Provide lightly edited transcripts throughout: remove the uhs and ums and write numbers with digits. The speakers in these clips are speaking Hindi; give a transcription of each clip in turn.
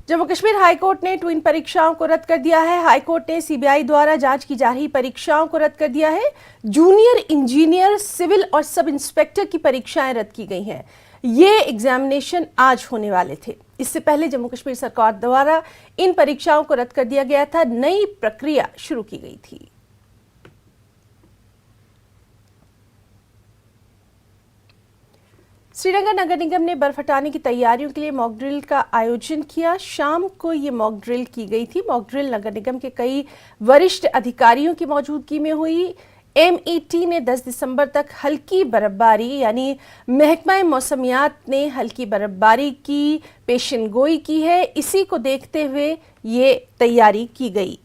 जम्मू कश्मीर हाईकोर्ट ने ट्विन परीक्षाओं को रद्द कर दिया है। हाईकोर्ट ने सीबीआई द्वारा जांच की जा रही परीक्षाओं को रद्द कर दिया है। जूनियर इंजीनियर, सिविल और सब इंस्पेक्टर की परीक्षाएं रद्द की गई हैं। ये एग्जामिनेशन आज होने वाले थे। इससे पहले जम्मू कश्मीर सरकार द्वारा इन परीक्षाओं को रद्द कर दिया गया था। नई प्रक्रिया शुरू की गई थी। श्रीनगर नगर निगम ने बर्फ हटाने की तैयारियों के लिए मॉक ड्रिल का आयोजन किया। शाम को ये मॉक ड्रिल की गई थी। मॉक ड्रिल नगर निगम के कई वरिष्ठ अधिकारियों की मौजूदगी में हुई। एमईटी ने 10 दिसंबर तक हल्की बर्फबारी यानी महकमा मौसमियात ने हल्की बर्फबारी की पेशेनगोई की है। इसी को देखते हुए ये तैयारी की गई।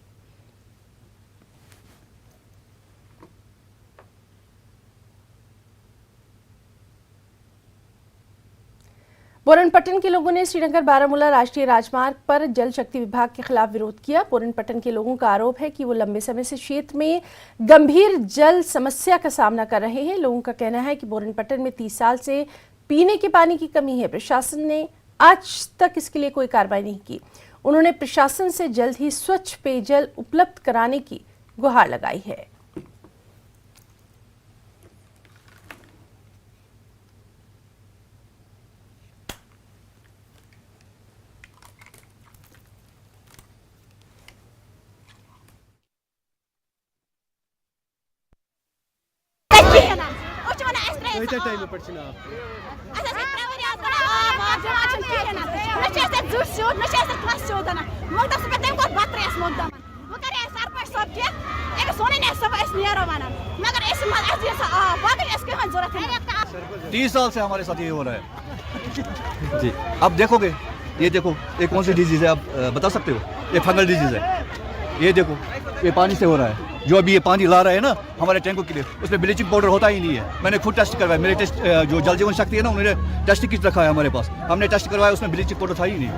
बोरनपट्टन के लोगों ने श्रीनगर बारामूला राष्ट्रीय राजमार्ग पर जल शक्ति विभाग के खिलाफ विरोध किया। बोरनपट्टन के लोगों का आरोप है कि वो लंबे समय से क्षेत्र में गंभीर जल समस्या का सामना कर रहे हैं। लोगों का कहना है कि बोरनपट्टन में 30 साल से पीने के पानी की कमी है। प्रशासन ने आज तक इसके लिए कोई कार्रवाई नहीं की। उन्होंने प्रशासन से जल्द ही स्वच्छ पेयजल उपलब्ध कराने की गुहार लगाई है। तीस साल से हमारे साथ ये हो रहा है जी। अब देखोगे, ये देखो ये कौन सी डिजीज है, आप बता सकते हो? ये फंगल डिजीज है। ये देखो, ये पानी से हो रहा है। जो अभी ये पानी ला रहा है ना हमारे टैंकों के लिए, उसमें ब्लीचिंग पाउडर होता ही नहीं है। मैंने खुद टेस्ट करवाया। मेरे टेस्ट जो जल जीवन शक्ति है ना, उन्होंने टेस्ट किट रखा है हमारे पास। हमने टेस्ट करवाया, उसमें ब्लीचिंग पाउडर था ही नहीं।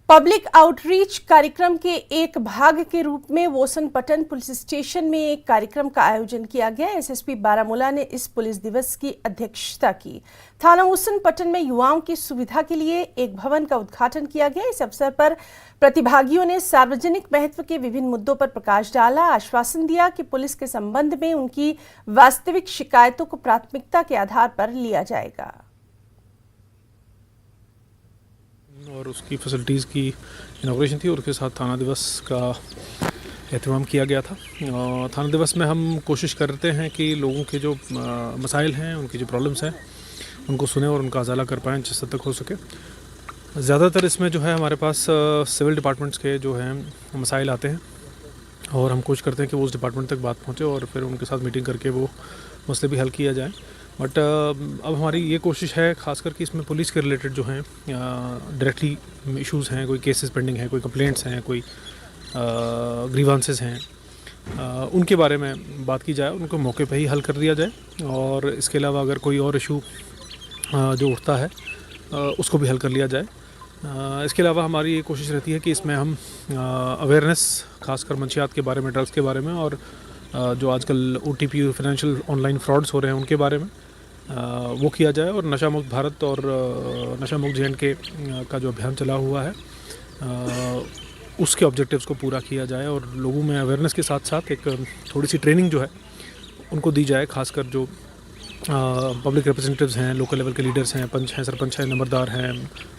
पब्लिक आउटरीच कार्यक्रम के एक भाग के रूप में वोसनपट्टन पुलिस स्टेशन में एक कार्यक्रम का आयोजन किया गया। एसएसपी बारामूला ने इस पुलिस दिवस की अध्यक्षता की। थाना वोसनपट्टन में युवाओं की सुविधा के लिए एक भवन का उद्घाटन किया गया। इस अवसर पर प्रतिभागियों ने सार्वजनिक महत्व के विभिन्न मुद्दों पर प्रकाश डाला। आश्वासन दिया कि पुलिस के संबंध में उनकी वास्तविक शिकायतों को प्राथमिकता के आधार पर लिया जाएगा और उसकी फैसिलिटीज़ की इनॉग्रेशन थी और उसके साथ थाना दिवस का एहतमाम किया गया था। थाना दिवस में हम कोशिश करते हैं कि लोगों के जो मसाइल हैं, उनकी जो प्रॉब्लम्स हैं, उनको सुने और उनका अजाला कर पाएँ जिस हद तक हो सके। ज़्यादातर इसमें जो है हमारे पास सिविल डिपार्टमेंट्स के जो हैं मसाइल आते हैं और हम कोशिश करते हैं कि वो उस डिपार्टमेंट तक बात पहुँचे और फिर उनके साथ मीटिंग करके वो मसले भी हल किया जाए। बट अब हमारी ये कोशिश है खासकर कि इसमें पुलिस के रिलेटेड जो हैं डायरेक्टली इश्यूज़ हैं, कोई केसेस पेंडिंग हैं, कोई कंप्लेंट्स हैं, कोई ग्रीवांसेस हैं, उनके बारे में बात की जाए, उनको मौके पे ही हल कर दिया जाए। और इसके अलावा अगर कोई और इशू जो उठता है उसको भी हल कर लिया जाए। इसके अलावा हमारी ये कोशिश रहती है कि इसमें हम अवेयरनेस खासकर मंशियात के बारे में, ड्रग्स के बारे में और जो आजकल OTP फाइनेंशियल ऑनलाइन फ्रॉड्स हो रहे हैं उनके बारे में वो किया जाए। और नशा मुक्त भारत और नशा मुक्त JNK का जो अभियान चला हुआ है उसके ऑब्जेक्टिव्स को पूरा किया जाए और लोगों में अवेयरनेस के साथ साथ एक थोड़ी सी ट्रेनिंग जो है उनको दी जाए। खासकर जो पब्लिक रिप्रेजेंटेटिव्स हैं, लोकल लेवल के लीडर्स हैं, पंच हैं, सरपंच हैं, नंबरदार हैं,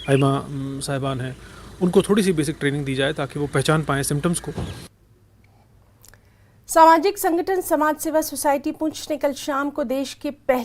आइमा साहिबान हैं, उनको थोड़ी सी बेसिक ट्रेनिंग दी जाए ताकि वो पहचान पाएँ सिम्टम्स को। सामाजिक संगठन समाज सेवा सोसाइटी पुंछ ने कल शाम को देश के पहले